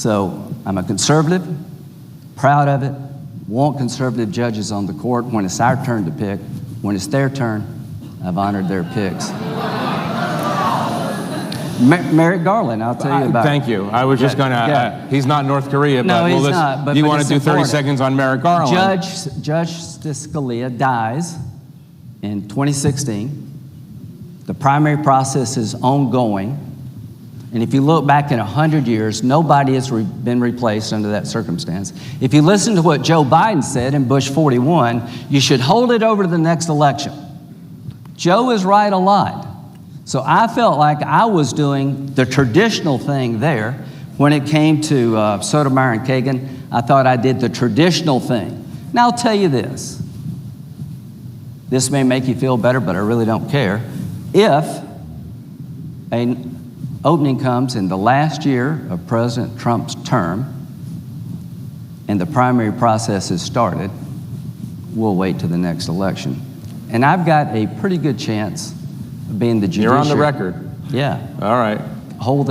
So I'm a conservative, proud of it, want conservative judges on the court. When it's our turn to pick, when it's their turn, I've honored their picks. Merrick Garland, I'll tell you about. Thank you. I was just going to, he's not North Korea, no, but he's not, but you want to do 30 important. seconds on Merrick Garland. Judge Scalia dies in 2016. The primary process is ongoing. And if you look back in 100 years, nobody has been replaced under that circumstance. If you listen to what Joe Biden said in Bush 41, you should hold it over to the next election. Joe is right a lot. So I felt like I was doing the traditional thing there. When it came to Sotomayor and Kagan, I thought I did the traditional thing. Now I'll tell you this. This may make you feel better, but I really don't care. If an opening comes in the last year of President Trump's term and the primary process is started, we'll wait to the next election. And I've got a pretty good chance of being the judiciary. You're on the record. Yeah. All right. Hold